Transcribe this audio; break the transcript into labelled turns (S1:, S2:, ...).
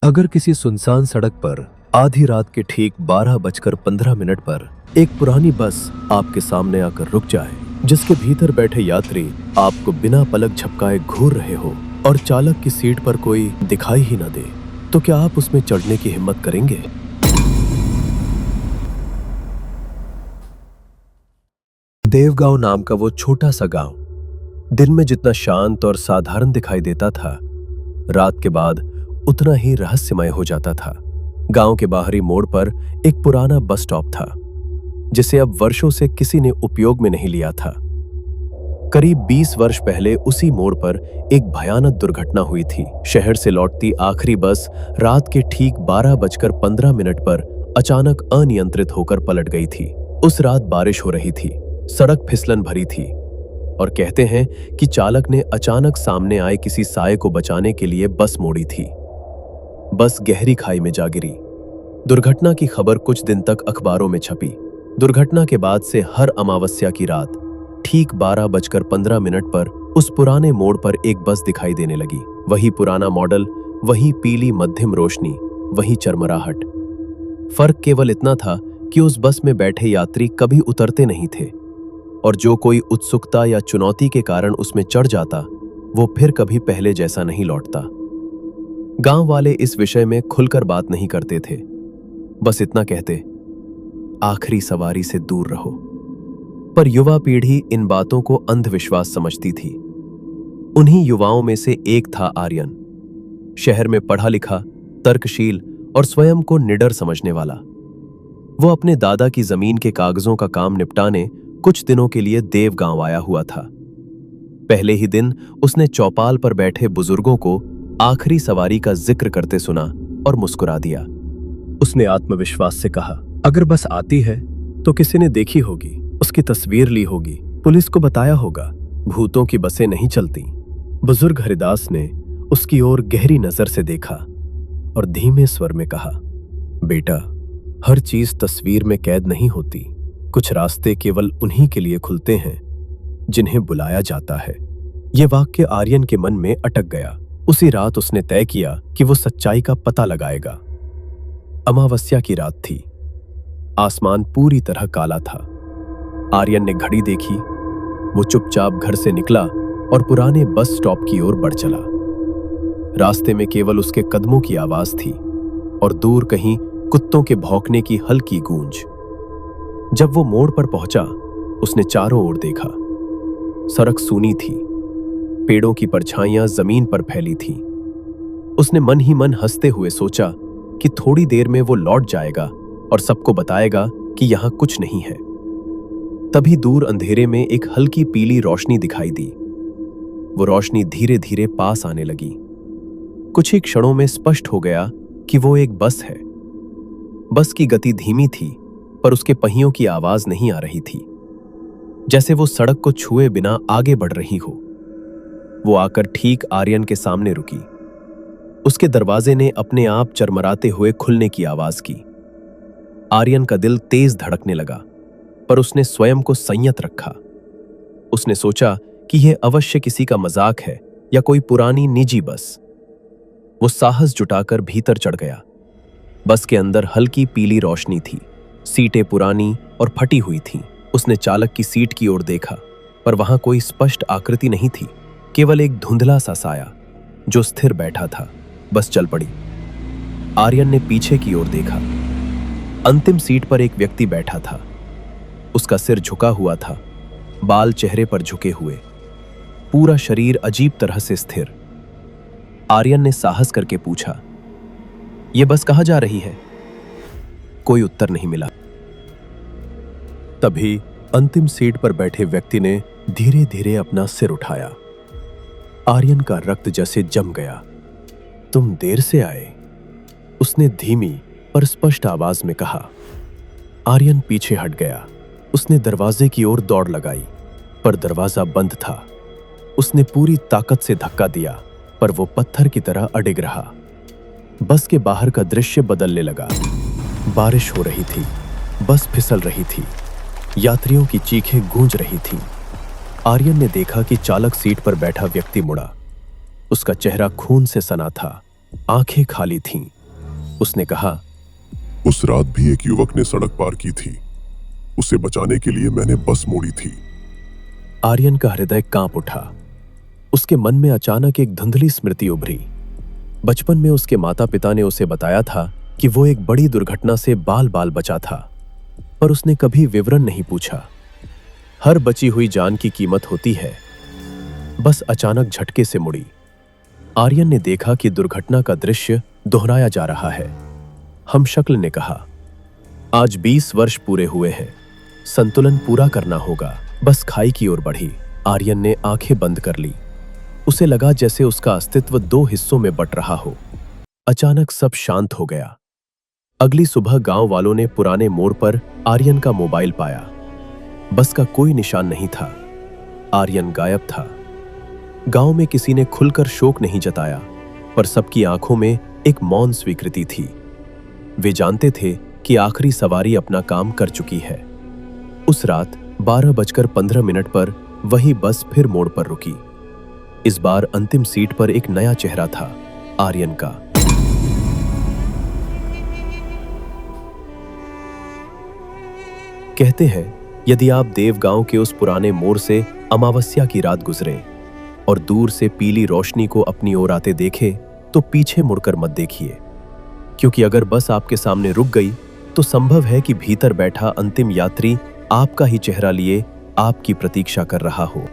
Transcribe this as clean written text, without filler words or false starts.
S1: अगर किसी सुनसान सड़क पर आधी रात के ठीक 12:15 पर एक पुरानी बस आपके सामने आकर रुक जाए, जिसके भीतर बैठे यात्री आपको बिना पलक झपकाए घूर रहे हो और चालक की सीट पर कोई दिखाई ही न दे, तो क्या आप उसमें चढ़ने की हिम्मत करेंगे? देवगांव नाम का वो छोटा सा गांव दिन में जितना शांत और साधारण दिखाई देता था, रात के बाद उतना ही रहस्यमय हो जाता था। गांव के बाहरी मोड़ पर एक पुराना बस स्टॉप था, जिसे अब वर्षों से किसी ने उपयोग में नहीं लिया था। करीब 20 वर्ष पहले उसी मोड़ पर एक भयानक दुर्घटना हुई थी। शहर से लौटती आखिरी बस रात के ठीक 12:15 पर अचानक अनियंत्रित होकर पलट गई थी। उस रात बारिश हो रही थी, सड़क फिसलन भरी थी और कहते हैं कि चालक ने अचानक सामने आए किसी साये को बचाने के लिए बस मोड़ी थी। बस गहरी खाई में जा गिरी। दुर्घटना की खबर कुछ दिन तक अखबारों में छपी। दुर्घटना के बाद से हर अमावस्या की रात ठीक 12:15 पर उस पुराने मोड़ पर एक बस दिखाई देने लगी। वही पुराना मॉडल, वही पीली मध्यम रोशनी, वही चरमराहट। फर्क केवल इतना था कि उस बस में बैठे यात्री कभी उतरते नहीं थे और जो कोई उत्सुकता या चुनौती के कारण उसमें चढ़ जाता, वो फिर कभी पहले जैसा नहीं लौटता। गांव वाले इस विषय में खुलकर बात नहीं करते थे, बस इतना कहते, आखिरी सवारी से दूर रहो। पर युवा पीढ़ी इन बातों को अंधविश्वास समझती थी। उन्हीं युवाओं में से एक था आर्यन, शहर में पढ़ा लिखा, तर्कशील और स्वयं को निडर समझने वाला। वो अपने दादा की जमीन के कागजों का काम निपटाने कुछ दिनों के लिए देवगांव आया हुआ था। पहले ही दिन उसने चौपाल पर बैठे बुजुर्गों को आखिरी सवारी का जिक्र करते सुना और मुस्कुरा दिया। उसने आत्मविश्वास से कहा, अगर बस आती है तो किसी ने देखी होगी, उसकी तस्वीर ली होगी, पुलिस को बताया होगा, भूतों की बसें नहीं चलती। बुजुर्ग हरिदास ने उसकी ओर गहरी नजर से देखा और धीमे स्वर में कहा, बेटा, हर चीज तस्वीर में कैद नहीं होती। कुछ रास्ते केवल उन्हीं के लिए खुलते हैं जिन्हें बुलाया जाता है। यह वाक्य आर्यन के मन में अटक गया। उसी रात उसने तय किया कि वो सच्चाई का पता लगाएगा। अमावस्या की रात थी, आसमान पूरी तरह काला था। आर्यन ने घड़ी देखी, वो चुपचाप घर से निकला और पुराने बस स्टॉप की ओर बढ़ चला। रास्ते में केवल उसके कदमों की आवाज थी और दूर कहीं कुत्तों के भौंकने की हल्की गूंज। जब वो मोड़ पर पहुंचा, उसने चारों ओर देखा। सड़क सूनी थी, पेड़ों की परछाइयां जमीन पर फैली थीं। उसने मन ही मन हंसते हुए सोचा कि थोड़ी देर में वो लौट जाएगा और सबको बताएगा कि यहां कुछ नहीं है। तभी दूर अंधेरे में एक हल्की पीली रोशनी दिखाई दी। वो रोशनी धीरे धीरे पास आने लगी। कुछ ही क्षणों में स्पष्ट हो गया कि वो एक बस है। बस की गति धीमी थी, पर उसके पहियों की आवाज नहीं आ रही थी, जैसे वो सड़क को छुए बिना आगे बढ़ रही हो। वो आकर ठीक आर्यन के सामने रुकी। उसके दरवाजे ने अपने आप चरमराते हुए खुलने की आवाज की। आर्यन का दिल तेज धड़कने लगा, पर उसने स्वयं को संयत रखा। उसने सोचा कि यह अवश्य किसी का मजाक है या कोई पुरानी निजी बस। वो साहस जुटाकर भीतर चढ़ गया। बस के अंदर हल्की पीली रोशनी थी, सीटें पुरानी और फटी हुई थीं। उसने चालक की सीट की ओर देखा, पर वहां कोई स्पष्ट आकृति नहीं थी, केवल एक धुंधला सा साया जो स्थिर बैठा था। बस चल पड़ी। आर्यन ने पीछे की ओर देखा। अंतिम सीट पर एक व्यक्ति बैठा था। उसका सिर झुका हुआ था, बाल चेहरे पर झुके हुए, पूरा शरीर अजीब तरह से स्थिर। आर्यन ने साहस करके पूछा, यह बस कहाँ जा रही है? कोई उत्तर नहीं मिला। तभी अंतिम सीट पर बैठे व्यक्ति ने धीरे धीरे अपना सिर उठाया। आर्यन का रक्त जैसे जम गया। तुम देर से आए, उसने धीमी पर स्पष्ट आवाज में कहा। आर्यन पीछे हट गया। उसने दरवाजे की ओर दौड़ लगाई, पर दरवाजा बंद था। उसने पूरी ताकत से धक्का दिया, पर वो पत्थर की तरह अडिग रहा। बस के बाहर का दृश्य बदलने लगा। बारिश हो रही थी, बस फिसल रही थी, यात्रियों की चीखें गूंज रही थीं। आर्यन ने देखा कि चालक सीट पर बैठा व्यक्ति मुड़ा। उसका चेहरा खून से सना था, आंखें खाली थीं उसने कहा,
S2: उस रात भी एक युवक ने सड़क पार की थी। उसे बचाने के लिए मैंने बस मोड़ी थी।
S1: आर्यन का हृदय कांप उठा। उसके मन में अचानक एक धुंधली स्मृति उभरी। बचपन में उसके माता पिता ने उसे बताया था कि वो एक बड़ी दुर्घटना से बाल बाल बचा था, पर उसने कभी विवरण नहीं पूछा। हर बची हुई जान की कीमत होती है। बस अचानक झटके से मुड़ी। आर्यन ने देखा कि दुर्घटना का दृश्य दोहराया जा रहा है। हमशक्ल ने कहा, आज 20 वर्ष पूरे हुए हैं, संतुलन पूरा करना होगा। बस खाई की ओर बढ़ी। आर्यन ने आंखें बंद कर ली। उसे लगा जैसे उसका अस्तित्व 2 हिस्सों में बट रहा हो। अचानक सब शांत हो गया। अगली सुबह गांव वालों ने पुराने मोड़ पर आर्यन का मोबाइल पाया। बस का कोई निशान नहीं था। आर्यन गायब था। गांव में किसी ने खुलकर शोक नहीं जताया, पर सबकी आंखों में एक मौन स्वीकृति थी। वे जानते थे कि आखिरी सवारी अपना काम कर चुकी है। उस रात 12:15 पर वही बस फिर मोड़ पर रुकी। इस बार अंतिम सीट पर एक नया चेहरा था, आर्यन का। कहते हैं, यदि आप देवगांव के उस पुराने मोड़ से अमावस्या की रात गुजरें और दूर से पीली रोशनी को अपनी ओर आते देखें, तो पीछे मुड़कर मत देखिए, क्योंकि अगर बस आपके सामने रुक गई तो संभव है कि भीतर बैठा अंतिम यात्री आपका ही चेहरा लिए आपकी प्रतीक्षा कर रहा हो।